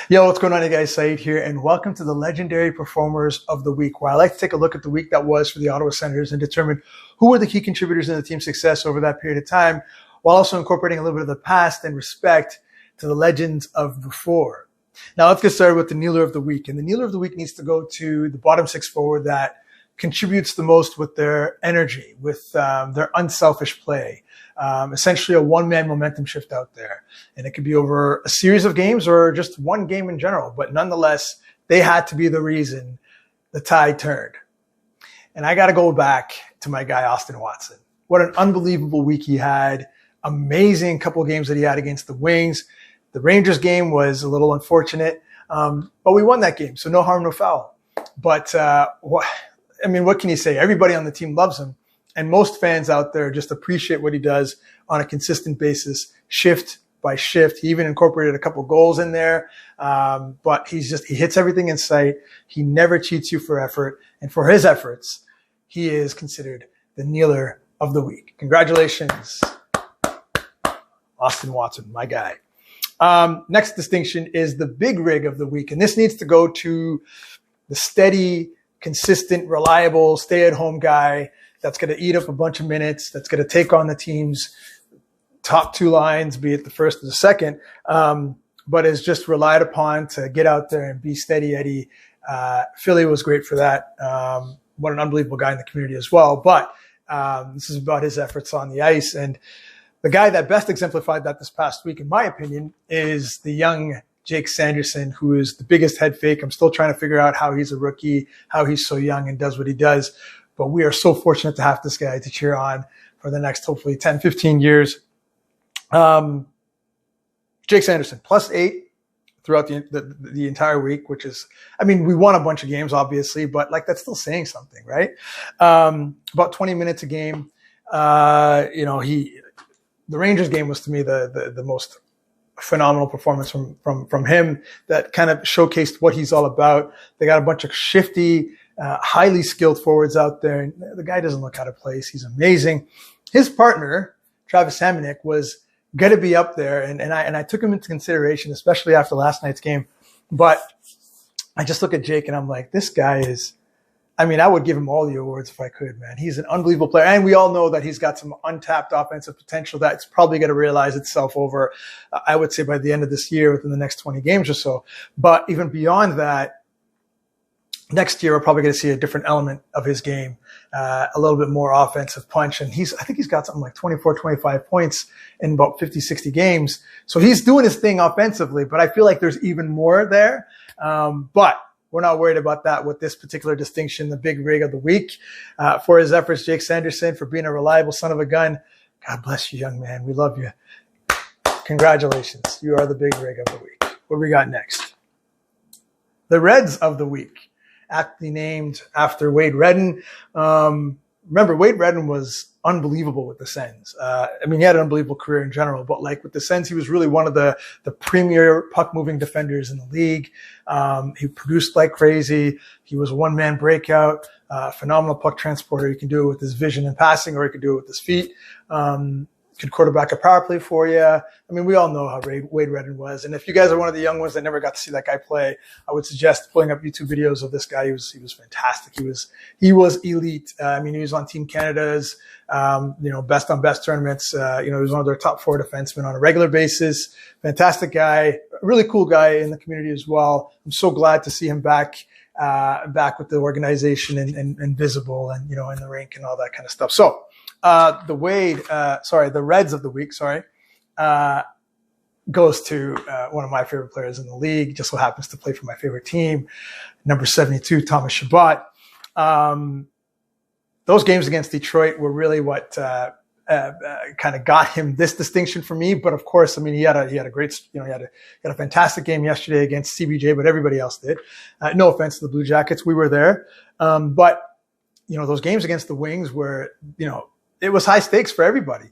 Yo, what's going on, you guys? Saeed here, and welcome to the Legendary Performers of the Week, where I like to take a look at the week that was for the Ottawa Senators and determine who were the key contributors in the team's success over that period of time, while also incorporating a little bit of the past and respect to the legends of before. Now, let's get started with the Kneeler of the Week. And the Kneeler of the Week needs to go to the bottom six forward that contributes the most with their energy, with their unselfish play. Essentially a one-man momentum shift out there. And it could be over a series of games or just one game in general. But nonetheless, they had to be the reason the tide turned. And I got to go back to my guy, Austin Watson. What an unbelievable week he had. Amazing couple of games that he had against the Wings. The Rangers game was a little unfortunate, but we won that game. So no harm, no foul. But what can you say? Everybody on the team loves him. And most fans out there just appreciate what he does on a consistent basis, shift by shift. He even incorporated a couple goals in there. But he hits everything in sight. He never cheats you for effort. And for his efforts, he is considered the Kneeler of the Week. Congratulations, Austin Watson, my guy. Next distinction is the Big Rig of the Week. And this needs to go to the steady, consistent, reliable, stay-at-home guy that's going to eat up a bunch of minutes, that's going to take on the team's top two lines, be it the first or the second, but is just relied upon to get out there and be steady Eddie. Philly was great for that. What an unbelievable guy in the community as well. But this is about his efforts on the ice. And the guy that best exemplified that this past week, in my opinion, is the young Jake Sanderson, who is the biggest head fake. I'm still trying to figure out how he's a rookie, how he's so young and does what he does. But we are so fortunate to have this guy to cheer on for the next, hopefully, 10, 15 years. Jake Sanderson, +8 throughout the entire week, which is, we won a bunch of games, obviously, but that's still saying something, right? About 20 minutes a game. The Rangers game was, to me, the most phenomenal performance from him that kind of showcased what he's all about. They got a bunch of shifty, highly skilled forwards out there. And the guy doesn't look out of place. He's amazing. His partner, Travis Hamonic, was going to be up there. And I took him into consideration, especially after last night's game. But I just look at Jake and I'm like, this guy is, I would give him all the awards if I could, man. He's an unbelievable player. And we all know that he's got some untapped offensive potential that's probably going to realize itself over, I would say, by the end of this year, within the next 20 games or so. But even beyond that, next year, we're probably going to see a different element of his game, a little bit more offensive punch. And I think he's got something like 24, 25 points in about 50, 60 games. So he's doing his thing offensively, but I feel like there's even more there. But we're not worried about that with this particular distinction, the Big Rig of the Week. For his efforts, Jake Sanderson, for being a reliable son of a gun. God bless you, young man. We love you. Congratulations. You are the Big Rig of the Week. What do we got next? The Reds of the Week, aptly named after Wade Redden. Remember, Wade Redden was unbelievable with the Sens. He had an unbelievable career in general, but with the Sens, he was really one of the premier puck-moving defenders in the league. He produced like crazy. He was a one-man breakout, phenomenal puck transporter. He can do it with his vision and passing, or he could do it with his feet. Could quarterback a power play for you. We all know how Wade Redden was. And if you guys are one of the young ones that never got to see that guy play, I would suggest pulling up YouTube videos of this guy. He was fantastic. He was elite. He was on Team Canada's, best on best tournaments. He was one of their top 4 defensemen on a regular basis. Fantastic guy, really cool guy in the community as well. I'm so glad to see him back with the organization and visible and, in the rink and all that kind of stuff. So, the Reds of the Week, goes to one of my favorite players in the league. Just so happens to play for my favorite team, number 72, Thomas Chabot. Those games against Detroit were really what kind of got him this distinction for me. But of course, he had a great, he had a fantastic game yesterday against CBJ, but everybody else did. No offense to the Blue Jackets, we were there, but those games against the Wings were, it was high stakes for everybody.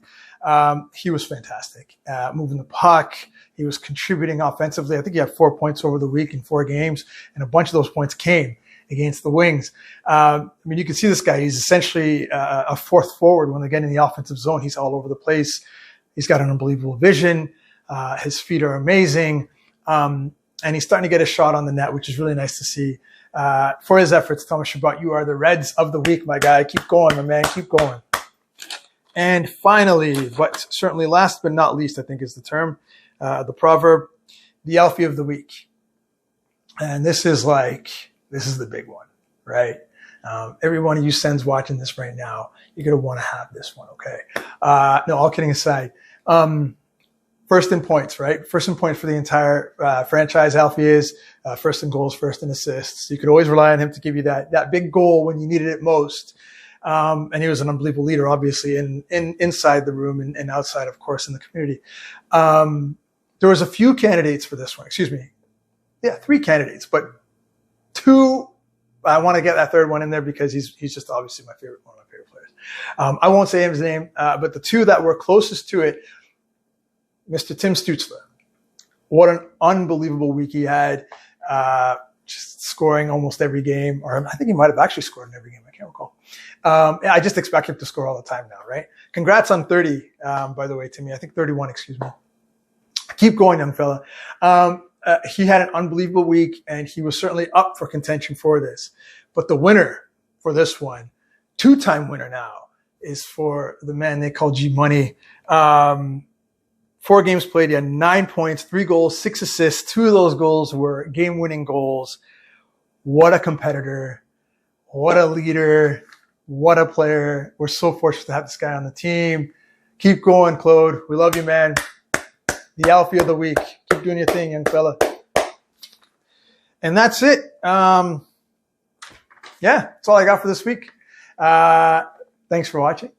He was fantastic, moving the puck. He was contributing offensively. I think he had 4 points over the week in 4 games, and a bunch of those points came against the Wings. You can see this guy. He's essentially a fourth forward when they get in the offensive zone. He's all over the place. He's got an unbelievable vision. His feet are amazing. and he's starting to get a shot on the net, which is really nice to see. For his efforts, Thomas Chabot, you are the Reds of the week, my guy. Keep going, my man. Keep going. And finally, but certainly last but not least, I think is the term, the proverb, the Alfie of the week. And this is the big one, right? Every one of you Sens watching this right now, you're going to want to have this one, okay? No, all kidding aside. First in points, right? First in points for the entire franchise. Alfie is first in goals, first in assists. You could always rely on him to give you that big goal when you needed it most. And he was an unbelievable leader, obviously, inside the room and outside, of course, in the community. There was a few candidates for this one. Excuse me. Yeah, 3 candidates, but 2. I want to get that third one in there because he's just obviously one of my favorite players. I won't say his name, but the 2 that were closest to it, Mr. Tim Stutzler. What an unbelievable week he had, just scoring almost every game, or I think he might have actually scored in every game. I can't recall. I just expect him to score all the time now, right? Congrats on 30, by the way, Timmy. I think 31, excuse me. Keep going, young fella. He had an unbelievable week, and he was certainly up for contention for this. But the winner for this one, 2-time winner now, is for the man they call G Money. 4 games played, he had 9 points, 3 goals, 6 assists. 2 of those goals were game-winning goals. What a competitor. What a leader. What a player. We're so fortunate to have this guy on the team. Keep going, Claude. We love you, man. The Alfie of the week. Keep doing your thing, young fella. And that's it. Yeah, that's all I got for this week. Thanks for watching.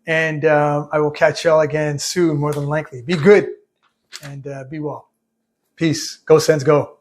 And I will catch y'all again soon, more than likely. Be good and be well. Peace. Go Sens, go.